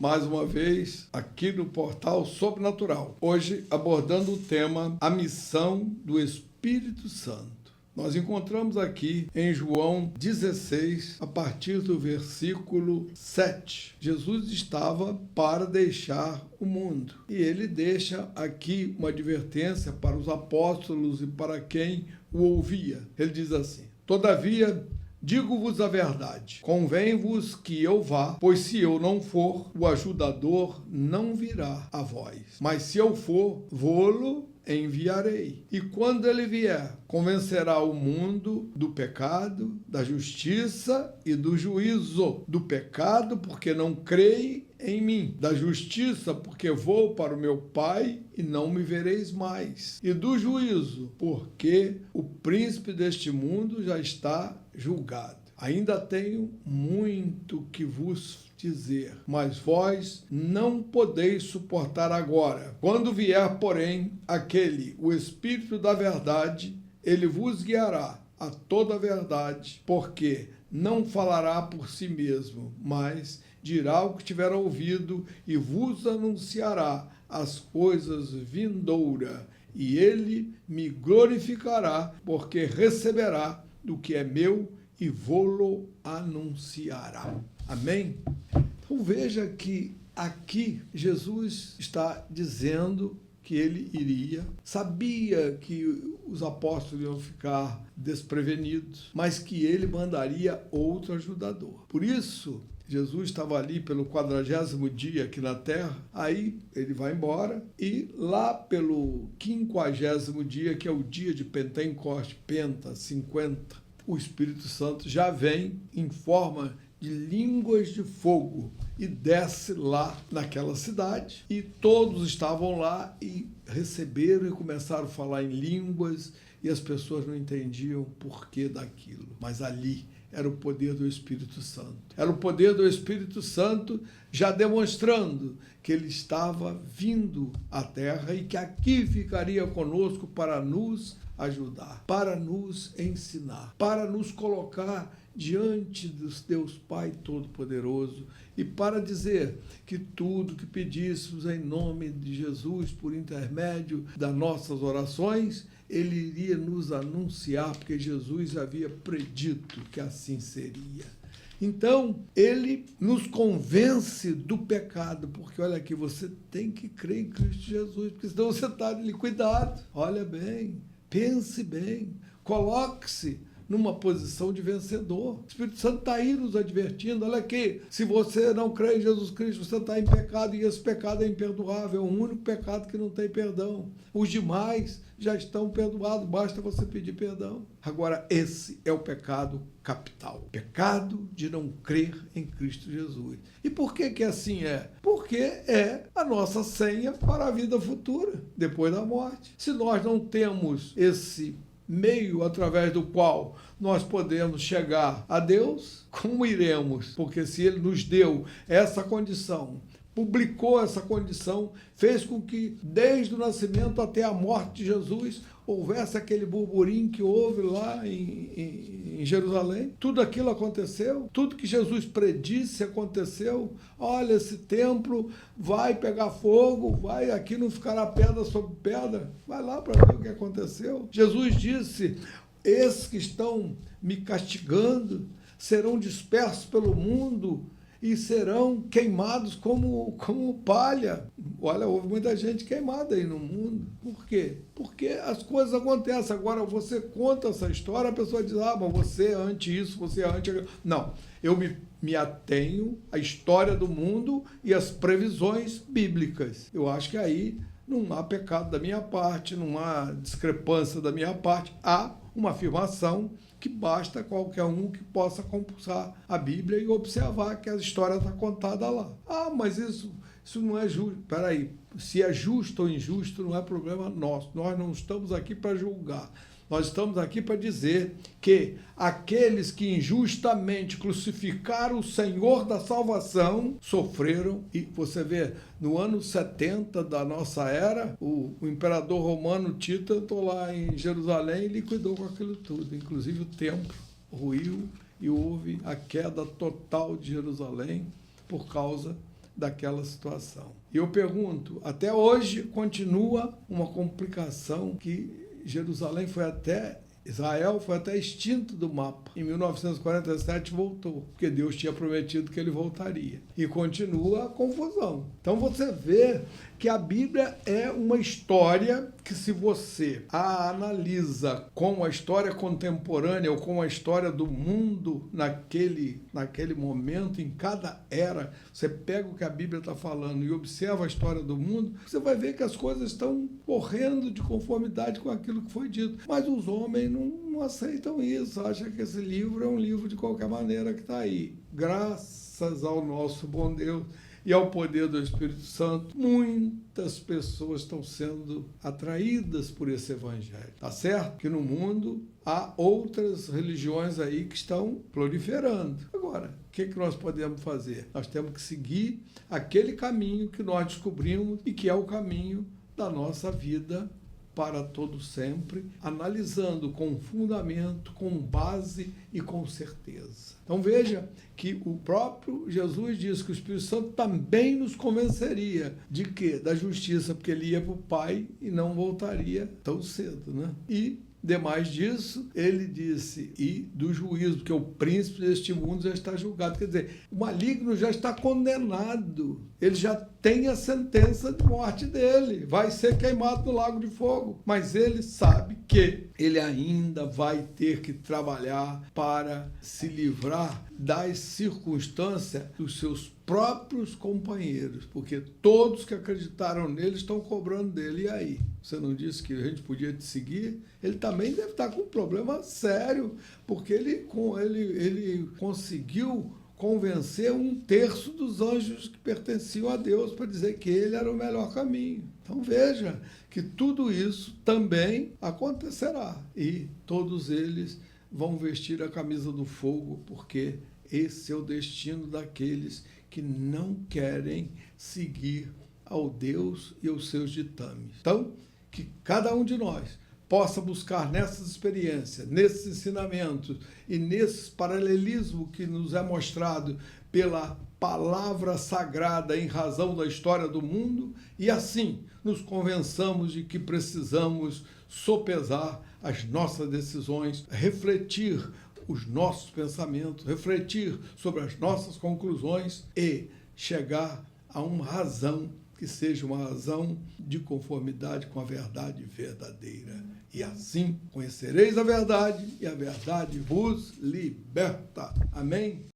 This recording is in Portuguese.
mais uma vez aqui no Portal Sobrenatural. Hoje abordando o tema A Missão do Espírito Santo. Nós encontramos aqui em João 16, a partir do versículo 7. Jesus estava para deixar o mundo. E ele deixa aqui uma advertência para os apóstolos e para quem o ouvia. Ele diz assim: Todavia, digo-vos a verdade, convém-vos que eu vá, pois se eu não for, o ajudador não virá a vós. Mas se eu for, vô-lo enviarei. E quando ele vier, convencerá o mundo do pecado, da justiça e do juízo. Do pecado, porque não creem em mim. Da justiça, porque vou para o meu Pai e não me vereis mais. E do juízo, porque o príncipe deste mundo já está julgado. Ainda tenho muito que vos dizer, mas vós não podeis suportar agora. Quando vier, porém, aquele, o Espírito da verdade, ele vos guiará a toda a verdade, porque não falará por si mesmo, mas dirá o que tiver ouvido e vos anunciará as coisas vindouras, e ele me glorificará, porque receberá do que é meu e vô-lo anunciará. Amém? Então veja que aqui Jesus está dizendo que ele iria, sabia que os apóstolos iam ficar desprevenidos, mas que ele mandaria outro ajudador. Por isso, Jesus estava ali pelo 40º dia aqui na terra, aí ele vai embora e lá pelo 50º dia, que é o dia de Pentecoste, Penta, 50, o Espírito Santo já vem em forma de línguas de fogo e desce lá naquela cidade, e todos estavam lá e receberam e começaram a falar em línguas, e as pessoas não entendiam o porquê daquilo, mas ali era o poder do Espírito Santo. Era o poder do Espírito Santo já demonstrando que ele estava vindo à terra e que aqui ficaria conosco para nos ajudar, para nos ensinar, para nos colocar diante dos Deus Pai Todo-Poderoso e para dizer que tudo que pedíssemos em nome de Jesus, por intermédio das nossas orações, ele iria nos anunciar, porque Jesus havia predito que assim seria. Então, ele nos convence do pecado, porque olha aqui, você tem que crer em Cristo Jesus, porque senão você está liquidado. Olha bem, pense bem, coloque-se numa posição de vencedor. O Espírito Santo está aí nos advertindo. Olha aqui, se você não crê em Jesus Cristo, você está em pecado, e esse pecado é imperdoável, é o único pecado que não tem perdão. Os demais já estão perdoados, basta você pedir perdão. Agora, esse é o pecado capital, pecado de não crer em Cristo Jesus. E por que assim é? Porque é a nossa senha para a vida futura, depois da morte. Se nós não temos esse meio através do qual nós podemos chegar a Deus, como iremos? Porque se ele nos deu essa condição, publicou essa condição, fez com que desde o nascimento até a morte de Jesus houvesse aquele burburinho que houve lá em Jerusalém. Tudo aquilo aconteceu, tudo que Jesus predisse aconteceu. Olha, esse templo vai pegar fogo, vai, aqui não ficará pedra sobre pedra. Vai lá para ver o que aconteceu. Jesus disse: esses que estão me castigando serão dispersos pelo mundo e serão queimados como palha. Olha, houve muita gente queimada aí no mundo. Por quê? Porque as coisas acontecem. Agora, você conta essa história, a pessoa diz: ah, mas você é anti isso, você é anti aquilo. Não, eu me atenho à história do mundo e às previsões bíblicas. Eu acho que aí não há pecado da minha parte, não há discrepância da minha parte, há uma afirmação que basta qualquer um que possa compulsar a Bíblia e observar que a história está contada lá. Ah, mas isso não é justo. Espera aí, se é justo ou injusto não é problema nosso. Nós não estamos aqui para julgar. Nós estamos aqui para dizer que aqueles que injustamente crucificaram o Senhor da salvação sofreram. E você vê, no ano 70 da nossa era, o imperador romano Tito entrou lá em Jerusalém e liquidou com aquilo tudo. Inclusive o templo ruiu e houve a queda total de Jerusalém por causa daquela situação. E eu pergunto, até hoje continua uma complicação que Israel foi até extinto do mapa. Em 1947 voltou, porque Deus tinha prometido que ele voltaria. E continua a confusão. Então você vê que a Bíblia é uma história que, se você a analisa com a história contemporânea ou com a história do mundo naquele momento, em cada era, você pega o que a Bíblia está falando e observa a história do mundo, você vai ver que as coisas estão correndo de conformidade com aquilo que foi dito. Mas os homens não aceitam isso, acham que esse livro é um livro de qualquer maneira que está aí. Graças ao nosso bom Deus e ao poder do Espírito Santo, muitas pessoas estão sendo atraídas por esse evangelho. Tá certo? Que no mundo há outras religiões aí que estão proliferando. Agora, o que nós podemos fazer? Nós temos que seguir aquele caminho que nós descobrimos e que é o caminho da nossa vida para todo sempre, analisando com fundamento, com base e com certeza. Então veja que o próprio Jesus disse que o Espírito Santo também nos convenceria de quê? Da justiça, porque ele ia para o Pai e não voltaria tão cedo, né? E demais disso, ele disse, e do juízo, porque o príncipe deste mundo já está julgado. Quer dizer, o maligno já está condenado. Ele já tem a sentença de morte dele. Vai ser queimado no lago de fogo. Mas ele sabe que ele ainda vai ter que trabalhar para se livrar das circunstâncias dos seus próprios companheiros, porque todos que acreditaram nele estão cobrando dele. E aí? Você não disse que a gente podia te seguir? Ele também deve estar com um problema sério, porque ele conseguiu convencer 1/3 dos anjos que pertenciam a Deus para dizer que ele era o melhor caminho. Então veja que tudo isso também acontecerá e todos eles vão vestir a camisa do fogo, porque esse é o destino daqueles que não querem seguir ao Deus e aos seus ditames. Então, que cada um de nós possa buscar nessas experiências, nesses ensinamentos e nesse paralelismo que nos é mostrado pela palavra sagrada em razão da história do mundo, e assim nos convençamos de que precisamos sopesar as nossas decisões, refletir os nossos pensamentos, refletir sobre as nossas conclusões e chegar a uma razão que seja uma razão de conformidade com a verdade verdadeira. E assim conhecereis a verdade, e a verdade vos liberta. Amém?